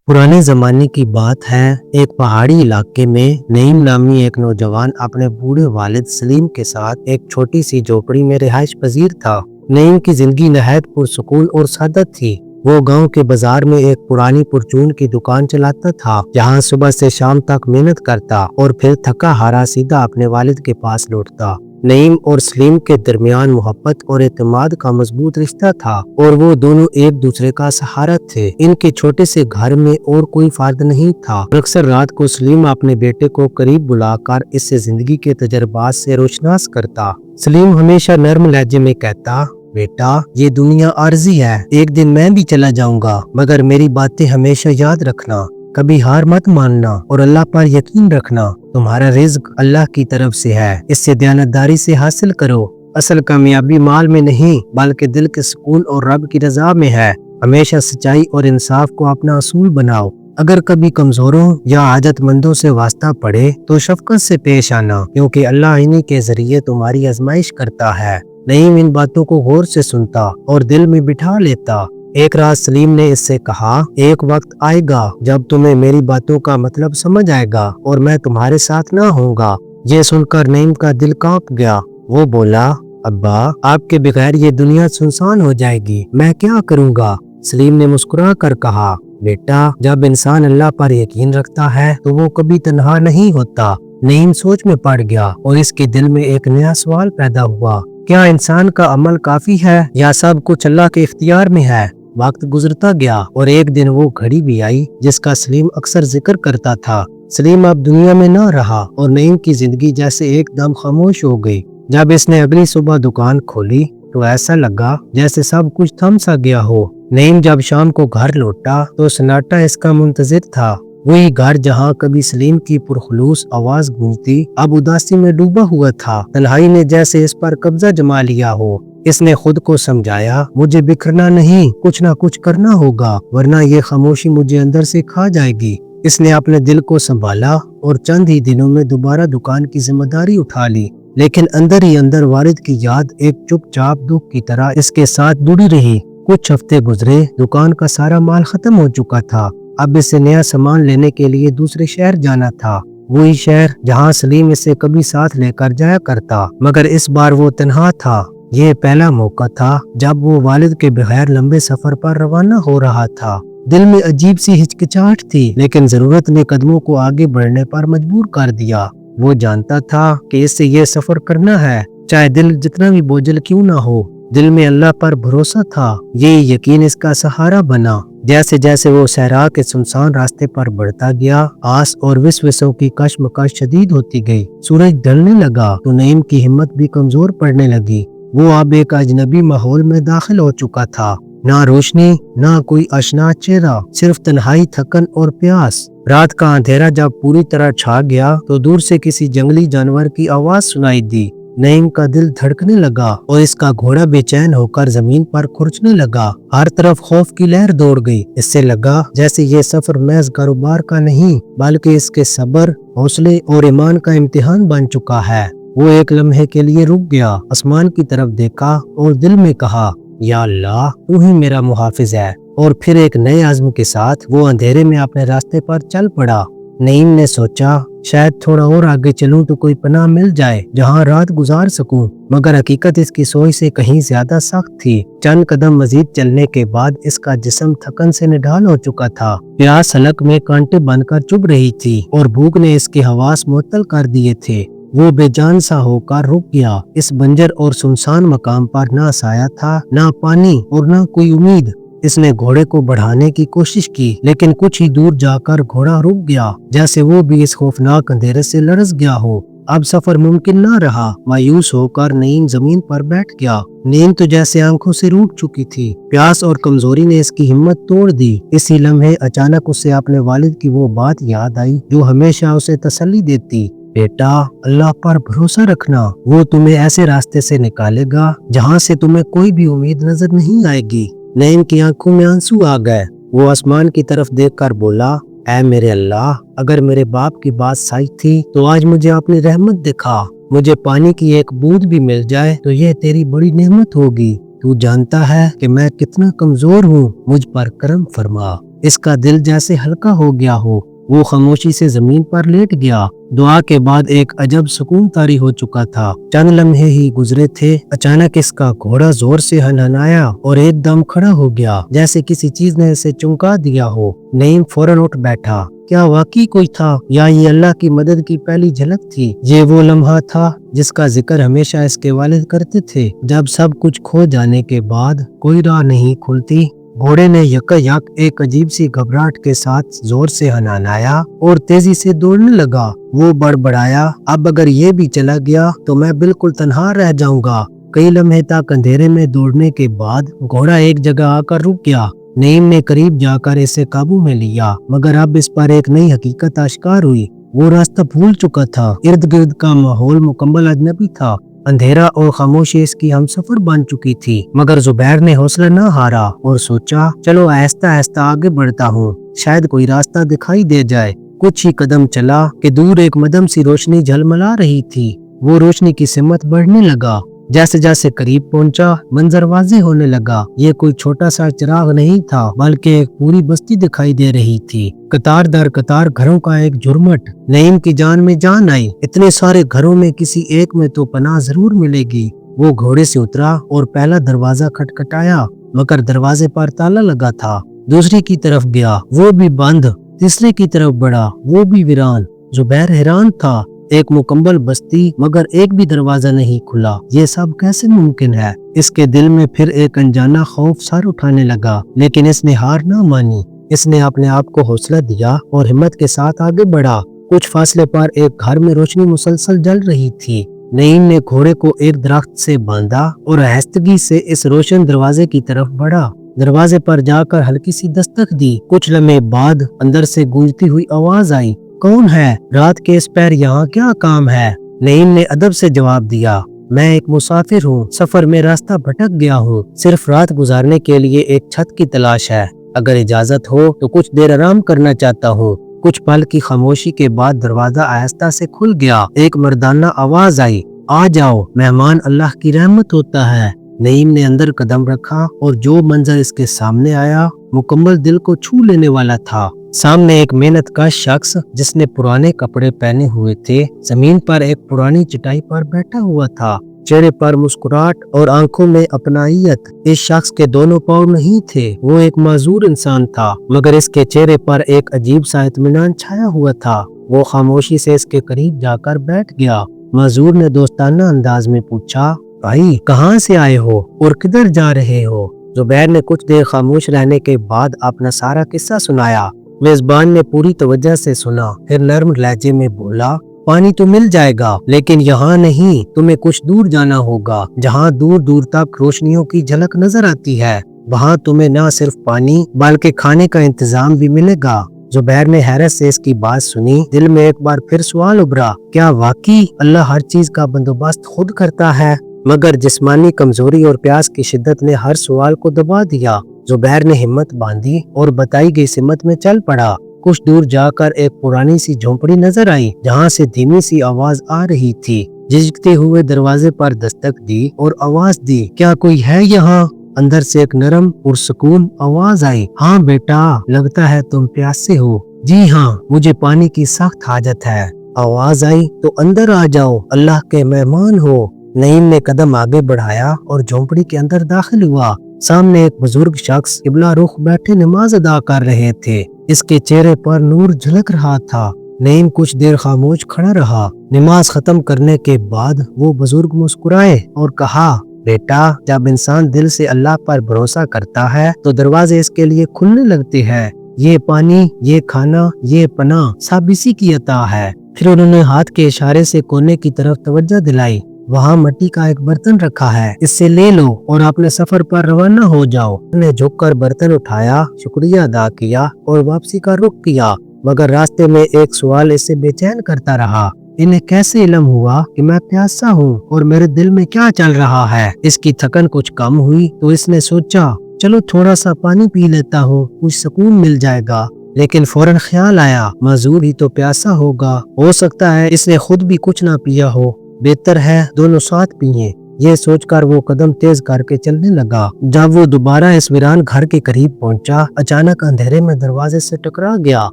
पुराने ज़माने की बात है। एक पहाड़ी इलाके में नईम नामी एक नौजवान अपने बूढ़े वालिद सलीम के साथ एक छोटी सी झोपड़ी में रिहाइश पजीर था। नईम की जिंदगी नहायत पुरसुकून और सादत थी। वो गांव के बाजार में एक पुरानी परचून की दुकान चलाता था, जहां सुबह से शाम तक मेहनत करता और फिर थका हारा सीधा अपने वालिद के पास लौटता। नईम और सलीम के दरमियान मोहब्बत और एतमाद का मजबूत रिश्ता था और वो दोनों एक दूसरे का सहारा थे। इनके छोटे से घर में और कोई फर्द नहीं था। अक्सर रात को सलीम अपने बेटे को करीब बुलाकर इससे जिंदगी के तजर्बात से रोशनास करता। सलीम हमेशा नर्म लहजे में कहता, बेटा ये दुनिया आर्जी है, एक दिन मैं भी चला जाऊंगा, मगर मेरी बातें हमेशा याद रखना, कभी हार मत मानना और अल्लाह पर यकीन रखना। तुम्हारा रिज्क अल्लाह की तरफ से है, इससे दयानतदारी से हासिल करो। असल कामयाबी माल में नहीं बल्कि दिल के सुकून और रब की रजा में है। हमेशा सच्चाई और इंसाफ को अपना असूल बनाओ। अगर कभी कमजोरों या आजतमंदों से वास्ता पड़े तो शफकत से पेश आना, क्योंकि अल्लाह इन्हीं के जरिए तुम्हारी आजमाइश करता है। नईम इन बातों को गौर से सुनता और दिल में बिठा लेता। एक रात सलीम ने इससे कहा, एक वक्त आएगा जब तुम्हें मेरी बातों का मतलब समझ आएगा और मैं तुम्हारे साथ ना होऊंगा। ये सुनकर नईम का दिल कांप गया। वो बोला, अब्बा आपके बगैर ये दुनिया सुनसान हो जाएगी, मैं क्या करूँगा। सलीम ने मुस्कुरा कर कहा, बेटा जब इंसान अल्लाह पर यकीन रखता है तो वो कभी तन्हा नहीं होता। नईम सोच में पड़ गया और इसके दिल में एक नया सवाल पैदा हुआ, क्या इंसान का अमल काफी है या सब कुछ अल्लाह के इख्तियार में है। वक्त गुजरता गया और एक दिन वो घड़ी भी आई जिसका सलीम अक्सर जिक्र करता था। सलीम अब दुनिया में न रहा और नईम की जिंदगी जैसे एकदम खामोश हो गई। जब इसने अगली सुबह दुकान खोली तो ऐसा लगा जैसे सब कुछ थम सा गया हो। नईम जब शाम को घर लौटा तो सन्नाटा इसका मुंतजिर था। वही घर जहाँ कभी सलीम की पुरखलूस आवाज गूंजती अब उदासी में डूबा हुआ था। तन्हाई ने जैसे इस पर कब्जा जमा लिया हो। इसने खुद को समझाया, मुझे बिखरना नहीं, कुछ ना कुछ करना होगा, वरना ये खामोशी मुझे अंदर से खा जाएगी। इसने अपने दिल को संभाला और चंद ही दिनों में दोबारा दुकान की जिम्मेदारी उठा ली। लेकिन अंदर ही अंदर वालिद की याद एक चुपचाप दुख की तरह इसके साथ जुड़ी रही। कुछ हफ्ते गुजरे, दुकान का सारा माल खत्म हो चुका था। अब इसे नया सामान लेने के लिए दूसरे शहर जाना था, वही शहर जहाँ सलीम इसे कभी साथ लेकर जाया करता, मगर इस बार वो तन्हा था। ये पहला मौका था जब वो वालिद के बगैर लंबे सफर पर रवाना हो रहा था। दिल में अजीब सी हिचकिचाहट थी, लेकिन जरूरत ने कदमों को आगे बढ़ने पर मजबूर कर दिया। वो जानता था कि इससे ये सफर करना है, चाहे दिल जितना भी बोझल क्यों ना हो। दिल में अल्लाह पर भरोसा था, ये यकीन इसका सहारा बना। जैसे जैसे वो सहरा के सुनसान रास्ते पर बढ़ता गया, आस और विश्वासों की कश्मकश शदीद होती गई। सूरज ढलने लगा तो नईम की हिम्मत भी कमजोर पड़ने लगी। वो अब एक अजनबी माहौल में दाखिल हो चुका था। ना रोशनी, ना कोई आशना चेहरा, सिर्फ तन्हाई, थकन और प्यास। रात का अंधेरा जब पूरी तरह छा गया तो दूर से किसी जंगली जानवर की आवाज सुनाई दी। नईम का दिल धड़कने लगा और इसका घोड़ा बेचैन होकर जमीन पर खुरचने लगा। हर तरफ खौफ की लहर दौड़ गई। इससे लगा जैसे ये सफर महज कारोबार का नहीं बल्कि इसके सब्र, हौसले और ईमान का इम्तिहान बन चुका है। वो एक लम्हे के लिए रुक गया, आसमान की तरफ देखा और दिल में कहा, या अल्लाह तू ही मेरा मुहाफिज है। और फिर एक नए आज़म के साथ वो अंधेरे में अपने रास्ते पर चल पड़ा। नईम ने सोचा, शायद थोड़ा और आगे चलूं तो कोई पनाह मिल जाए जहां रात गुजार सकूं, मगर हकीकत इसकी सोच से कहीं ज्यादा सख्त थी। चंद कदम मजीद चलने के बाद इसका जिस्म थकन से निढाल हो चुका था। प्यास हलक में कांटे बनकर चुभ रही थी और भूख ने इसके हवास मुअत्तल कर दिए थे। वो बेजान सा होकर रुक गया। इस बंजर और सुनसान मकाम पर ना साया था, ना पानी और ना कोई उम्मीद। इसने घोड़े को बढ़ाने की कोशिश की, लेकिन कुछ ही दूर जाकर घोड़ा रुक गया, जैसे वो भी इस खौफनाक अंधेरे से लरस गया हो। अब सफर मुमकिन न रहा। मायूस होकर नईम जमीन पर बैठ गया। नींद तो जैसे आंखों से रूठ चुकी थी। प्यास और कमजोरी ने इसकी हिम्मत तोड़ दी। इसी लम्हे अचानक उसे अपने वालिद की वो बात याद आई जो हमेशा उसे तसल्ली देती, बेटा अल्लाह पर भरोसा रखना, वो तुम्हें ऐसे रास्ते से निकालेगा जहाँ से तुम्हें कोई भी उम्मीद नजर नहीं आएगी। नईम की आंखों में आंसू आ गए। वो आसमान की तरफ देखकर बोला, ऐ मेरे अल्लाह, अगर मेरे बाप की बात सच थी तो आज मुझे अपनी रहमत दिखा। मुझे पानी की एक बूंद भी मिल जाए तो यह तेरी बड़ी नेमत होगी। तू जानता है कि मैं कितना कमजोर हूँ, मुझ पर करम फरमा। اس کا دل جیسے ہلکا ہو گیا ہو۔ وہ خاموشی سے زمین پر لیٹ گیا۔ دعا کے بعد ایک عجب سکون طاری ہو چکا تھا۔ چند لمحے ہی گزرے تھے، اچانک اس کا گھوڑا زور سے ہنہنایا اور ایک دم کھڑا ہو گیا، جیسے کسی چیز نے اسے چمکا دیا ہو۔ نعیم فوراً اٹھ بیٹھا۔ کیا واقعی کوئی تھا یا یہ اللہ کی مدد کی پہلی جھلک تھی؟ یہ وہ لمحہ تھا جس کا ذکر ہمیشہ اس کے والد کرتے تھے، جب سب کچھ کھو جانے کے بعد کوئی راہ نہیں کھلتی۔ گھوڑے نے یک ایک عجیب سی گھبراہٹ کے ساتھ زور سے ہنہنایا اور تیزی سے دوڑنے لگا۔ وہ بڑبڑایا، اب اگر یہ بھی چلا گیا تو میں بالکل تنہا رہ جاؤں گا۔ کئی لمحے تک اندھیرے میں دوڑنے کے بعد گھوڑا ایک جگہ آ کر رک گیا۔ نعیم نے قریب جا کر اسے قابو میں لیا، مگر اب اس پر ایک نئی حقیقت آشکار ہوئی۔ وہ راستہ بھول چکا تھا، ارد گرد کا ماحول مکمل اجنبی تھا، اندھیرا اور خاموشی اس کی ہمسفر بن چکی تھی۔ مگر زبیر نے حوصلہ نہ ہارا اور سوچا، چلو آہستہ آہستہ آگے بڑھتا ہوں، شاید کوئی راستہ دکھائی دے جائے۔ کچھ ہی قدم چلا کہ دور ایک مدھم سی روشنی جھلملا رہی تھی۔ وہ روشنی کی سمت بڑھنے لگا۔ جیسے جیسے قریب پہنچا، منظر واضح ہونے لگا۔ یہ کوئی چھوٹا سا چراغ نہیں تھا، بلکہ ایک پوری بستی دکھائی دے رہی تھی، قطار در قطار گھروں کا ایک جھرمٹ۔ نعیم کی جان میں جان آئی، اتنے سارے گھروں میں کسی ایک میں تو پناہ ضرور ملے گی۔ وہ گھوڑے سے اترا اور پہلا دروازہ کھٹکھٹایا، مگر دروازے پر تالا لگا تھا۔ دوسری کی طرف گیا، وہ بھی بند۔ تیسرے کی طرف بڑھا، وہ بھی ویران۔ زبیر حیران تھا، ایک مکمل بستی مگر ایک بھی دروازہ نہیں کھلا، یہ سب کیسے ممکن ہے؟ اس کے دل میں پھر ایک انجانا خوف سر اٹھانے لگا، لیکن اس نے ہار نہ مانی۔ اس نے اپنے آپ کو حوصلہ دیا اور ہمت کے ساتھ آگے بڑھا۔ کچھ فاصلے پر ایک گھر میں روشنی مسلسل جل رہی تھی۔ نعیم نے گھوڑے کو ایک درخت سے باندھا اور آہستگی سے اس روشن دروازے کی طرف بڑھا۔ دروازے پر جا کر ہلکی سی دستک دی۔ کچھ لمحے بعد اندر سے گونجتی ہوئی آواز آئی، کون ہے؟ رات کے اس پیر یہاں کیا کام ہے؟ نعیم نے ادب سے جواب دیا، میں ایک مسافر ہوں، سفر میں راستہ بھٹک گیا ہوں، صرف رات گزارنے کے لیے ایک چھت کی تلاش ہے، اگر اجازت ہو تو کچھ دیر آرام کرنا چاہتا ہوں۔ کچھ پل کی خاموشی کے بعد دروازہ آہستہ سے کھل گیا۔ ایک مردانہ آواز آئی، آ جاؤ، مہمان اللہ کی رحمت ہوتا ہے۔ نعیم نے اندر قدم رکھا اور جو منظر اس کے سامنے آیا مکمل دل کو چھو لینے والا تھا۔ سامنے ایک محنت کش شخص جس نے پرانے کپڑے پہنے ہوئے تھے، زمین پر ایک پرانی چٹائی پر بیٹھا ہوا تھا، چہرے پر مسکراہٹ اور آنکھوں میں اپنائیت۔ اس شخص کے دونوں پاؤں نہیں تھے، وہ ایک معذور انسان تھا، مگر اس کے چہرے پر ایک عجیب سا اطمینان چھایا ہوا تھا۔ وہ خاموشی سے اس کے قریب جا کر بیٹھ گیا۔ معذور نے دوستانہ انداز میں پوچھا، بھائی کہاں سے آئے ہو اور کدھر جا رہے ہو؟ زبیر نے کچھ دیر خاموش رہنے کے بعد اپنا سارا قصہ سنایا۔ میزبان نے پوری توجہ سے سنا، پھر نرم لہجے میں بولا، پانی تو مل جائے گا، لیکن یہاں نہیں، تمہیں کچھ دور جانا ہوگا، جہاں دور دور تک روشنیوں کی جھلک نظر آتی ہے۔ وہاں تمہیں نہ صرف پانی بلکہ کھانے کا انتظام بھی ملے گا۔ زبیر نے حیرت سے اس کی بات سنی۔ دل میں ایک بار پھر سوال ابھرا، کیا واقعی اللہ ہر چیز کا بندوبست خود کرتا ہے؟ مگر جسمانی کمزوری اور پیاس کی شدت نے ہر سوال کو دبا دیا۔ زبیر نے ہمت باندھی اور بتائی گئی سمت میں چل پڑا۔ کچھ دور جا کر ایک پرانی سی جھونپڑی نظر آئی، جہاں سے دھیمی سی آواز آ رہی تھی۔ جھجکتے ہوئے دروازے پر دستک دی اور آواز دی، کیا کوئی ہے یہاں؟ اندر سے ایک نرم پرسکون آواز آئی، ہاں بیٹا، لگتا ہے تم پیاسے ہو۔ جی ہاں، مجھے پانی کی سخت حاجت ہے۔ آواز آئی، تو اندر آ جاؤ، اللہ کے مہمان ہو۔ نعیم نے قدم آگے بڑھایا اور جھونپڑی کے اندر داخل ہوا۔ سامنے ایک بزرگ شخص قبلہ رخ بیٹھے نماز ادا کر رہے تھے، اس کے چہرے پر نور جھلک رہا تھا۔ نعیم کچھ دیر خاموش کھڑا رہا۔ نماز ختم کرنے کے بعد وہ بزرگ مسکرائے اور کہا، بیٹا، جب انسان دل سے اللہ پر بھروسہ کرتا ہے تو دروازے اس کے لیے کھلنے لگتے ہیں۔ یہ پانی، یہ کھانا، یہ پناہ سب اسی کی عطا ہے۔ پھر انہوں نے ہاتھ کے اشارے سے کونے کی طرف توجہ دلائی، وہاں مٹی کا ایک برتن رکھا ہے، اس سے لے لو اور اپنے سفر پر روانہ ہو جاؤ۔ انہوں نے جھک کر برتن اٹھایا، شکریہ ادا کیا اور واپسی کا رخ کیا، مگر راستے میں ایک سوال اسے بے چین کرتا رہا، انہیں کیسے علم ہوا کہ میں پیاسا ہوں اور میرے دل میں کیا چل رہا ہے؟ اس کی تھکن کچھ کم ہوئی تو اس نے سوچا، چلو تھوڑا سا پانی پی لیتا ہوں، کچھ سکون مل جائے گا۔ لیکن فوراً خیال آیا، معذور ہی تو پیاسا ہوگا، ہو سکتا ہے اس نے خود بھی کچھ نہ پیا ہو، بہتر ہے دونوں ساتھ پئیں۔ ये सोचकर वो कदम तेज करके चलने लगा। जब वो दोबारा इस वीरान घर के करीब पहुंचा, अचानक अंधेरे में दरवाजे से टकरा गया,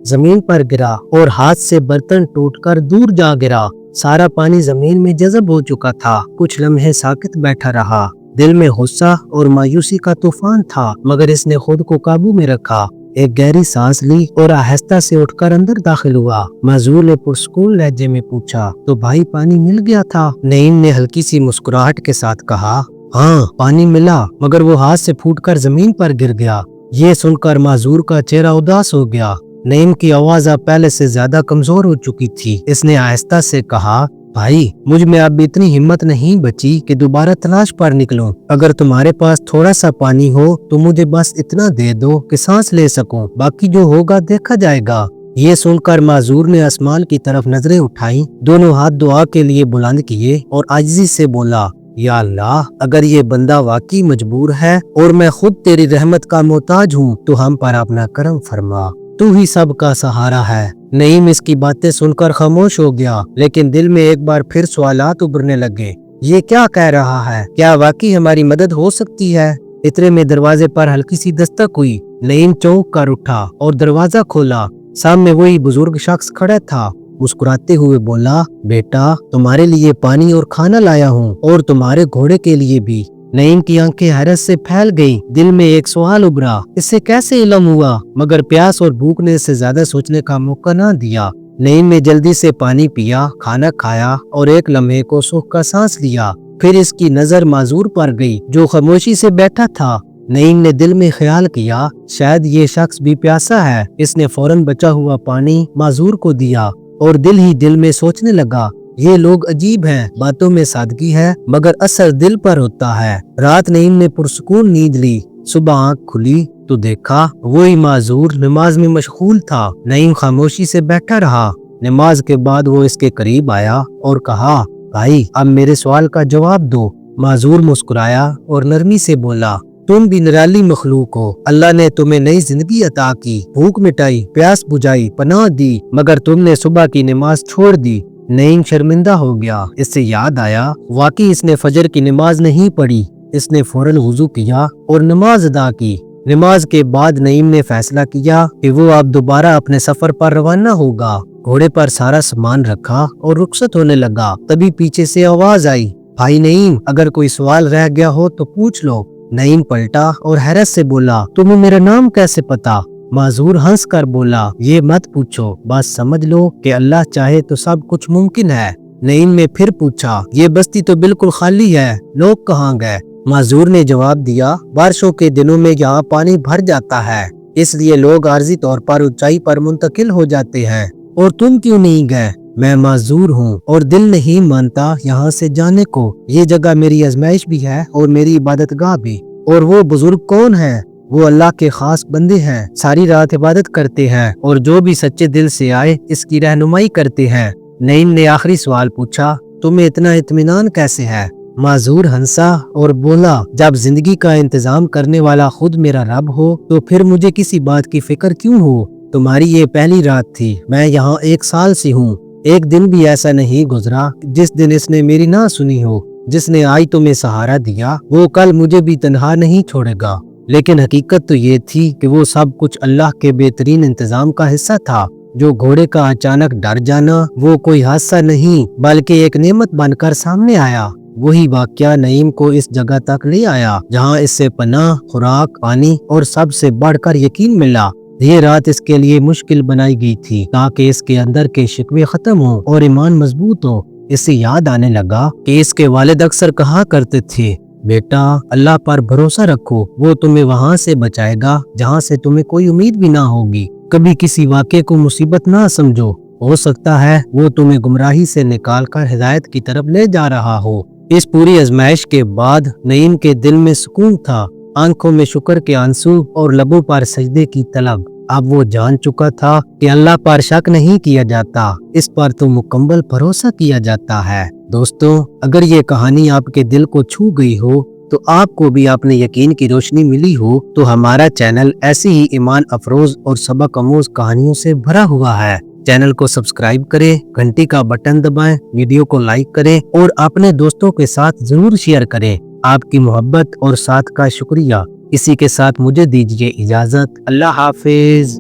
जमीन पर गिरा और हाथ से बर्तन टूटकर दूर जा गिरा। सारा पानी जमीन में जज़ब हो चुका था। कुछ लम्हे साकित बैठा रहा। दिल में गुस्सा और मायूसी का तूफान था, मगर इसने खुद को काबू में रखा। एक गहरी सांस ली और आहिस्ता से उठकर अंदर दाखिल हुआ। मजूर ने पुरस्कून लहजे में पूछा, तो भाई पानी मिल गया था? नईम ने हल्की सी मुस्कुराहट के साथ कहा, हाँ पानी मिला, मगर वो हाथ से फूटकर जमीन पर गिर गया। ये सुनकर मजूर का चेहरा उदास हो गया। नईम की आवाज अब पहले से ज्यादा कमजोर हो चुकी थी। इसने आहिस्ता से कहा, भाई मुझ में अब इतनी हिम्मत नहीं बची कि दोबारा तलाश पर निकलूं। अगर तुम्हारे पास थोड़ा सा पानी हो तो मुझे बस इतना दे दो कि सांस ले सकूं, बाकी जो होगा देखा जाएगा। ये सुनकर माजूर ने आसमान की तरफ नजरें उठाई, दोनों हाथ दुआ के लिए बुलंद किए और आजिज़ी से बोला, या अल्लाह, अगर ये बंदा वाकई मजबूर है और मैं खुद तेरी रहमत का मोहताज हूँ तो हम पर अपना करम फरमा, तू ही सबका सहारा है। नईम इसकी बातें सुनकर खामोश हो गया, लेकिन दिल में एक बार फिर सवालात उभरने लगे। ये क्या कह रहा है? क्या वाकई हमारी मदद हो सकती है? इतने में दरवाजे पर हल्की सी दस्तक हुई। नईम चौंक कर उठा और दरवाजा खोला। सामने वही बुजुर्ग शख्स खड़ा था। मुस्कुराते हुए बोला, बेटा तुम्हारे लिए पानी और खाना लाया हूँ, और तुम्हारे घोड़े के लिए भी। नईम की आंखें हैरत से फैल गईं। दिल में एक सवाल उभरा, इससे कैसे इल्म हुआ? मगर प्यास और भूख ने इससे ज्यादा सोचने का मौका ना दिया। नईम ने जल्दी से पानी पिया, खाना खाया और एक लम्हे को सुख का सांस लिया। फिर इसकी नजर माजूर पर गई, जो खामोशी से बैठा था। नईम ने दिल में ख्याल किया, शायद ये शख्स भी प्यासा है। इसने फौरन बचा हुआ पानी माजूर को दिया और दिल ही दिल में सोचने लगा, ये लोग अजीब हैं, बातों में सादगी है मगर असर दिल पर होता है। रात नईम ने पुरसुकून नींद ली। सुबह आँख खुली तो देखा वही माजूर नमाज में मशगूल था। नईम खामोशी से बैठा रहा। नमाज के बाद वो इसके करीब आया और कहा, भाई अब मेरे सवाल का जवाब दो। माजूर मुस्कुराया और नरमी से बोला, तुम भी निराली मखलूक हो। अल्लाह ने तुम्हें नई जिंदगी अता की, भूख मिटाई, प्यास बुझाई, पनाह दी, मगर तुमने सुबह की नमाज छोड़ दी। नईम शर्मिंदा हो गया। इससे याद आया, वाकई इसने फजर की नमाज नहीं पढ़ी। इसने फौरन वुजू किया और नमाज अदा की। नमाज के बाद नईम ने फैसला किया कि वो अब दोबारा अपने सफर पर रवाना होगा। घोड़े पर सारा सामान रखा और रुखसत होने लगा। तभी पीछे से आवाज आई, भाई नईम, अगर कोई सवाल रह गया हो तो पूछ लो। नईम पलटा और हैरत से बोला, तुम्हें मेरा नाम कैसे पता? माजूर हंस कर बोला, ये मत पूछो, बस समझ लो कि अल्लाह चाहे तो सब कुछ मुमकिन है। नईम ने फिर पूछा, ये बस्ती तो बिल्कुल खाली है, लोग कहाँ गए? माजूर ने जवाब दिया, बारिशों के दिनों में यहाँ पानी भर जाता है, इसलिए लोग आर्जी तौर पर ऊंचाई पर मुंतकिल हो जाते हैं। और तुम क्यों नहीं गए? मैं माजूर हूँ और दिल नहीं मानता यहाँ से जाने को। ये जगह मेरी आजमाइश भी है और मेरी इबादतगाह भी। और वो बुजुर्ग कौन है? वो अल्लाह के खास बंदे हैं, सारी रात इबादत करते हैं और जो भी सच्चे दिल से आए इसकी रहनुमाई करते हैं। नईम ने आखिरी सवाल पूछा, तुम्हें इतना इत्मीनान कैसे है? माजूर हंसा और बोला, जब जिंदगी का इंतजाम करने वाला खुद मेरा रब हो तो फिर मुझे किसी बात की फिक्र क्यों हो? तुम्हारी ये पहली रात थी, मैं यहाँ 1 साल से हूँ। एक दिन भी ऐसा नहीं गुजरा जिस दिन इसने मेरी ना सुनी हो। जिसने आज तुम्हें सहारा दिया वो कल मुझे भी तन्हा नहीं छोड़ेगा। लेकिन हकीकत तो ये थी कि वो सब कुछ अल्लाह के बेहतरीन इंतजाम का हिस्सा था। जो घोड़े का अचानक डर जाना वो कोई हादसा नहीं बल्कि एक नेमत बनकर सामने आया। वही वाकया नईम को इस जगह तक ले आया जहाँ इससे पनाह, खुराक, पानी और सबसे बढ़कर यकीन मिला। ये रात इसके लिए मुश्किल बनाई गई थी ताकि इसके अंदर के शिकवे खत्म हो और ईमान मजबूत हो। इससे याद आने लगा कि इसके वालिद अक्सर कहा करते थे, बेटा अल्लाह पर भरोसा रखो, वो तुम्हें वहाँ से बचाएगा जहाँ से तुम्हें कोई उम्मीद भी ना होगी। कभी किसी वाक़े को मुसीबत ना समझो, हो सकता है वो तुम्हें गुमराही से निकाल कर हिदायत की तरफ ले जा रहा हो। इस पूरी आजमाइश के बाद नईम के दिल में सुकून था, आंखों में शुक्र के आंसू और लबों पर सजदे की तलब। अब वो जान चुका था कि अल्लाह पर शक नहीं किया जाता, इस पर तो मुकम्मल भरोसा किया जाता है। दोस्तों, अगर ये कहानी आपके दिल को छू गई हो तो आपको भी अपने यकीन की रोशनी मिली हो तो हमारा चैनल ऐसी ही ईमान अफरोज और सबक आमूज कहानियों से भरा हुआ है। चैनल को सब्सक्राइब करें, घंटी का बटन दबाएं, वीडियो को लाइक करें और अपने दोस्तों के साथ जरूर शेयर करें। आपकी मोहब्बत और साथ का शुक्रिया। इसी के साथ मुझे दीजिए इजाजत। अल्लाह हाफिज।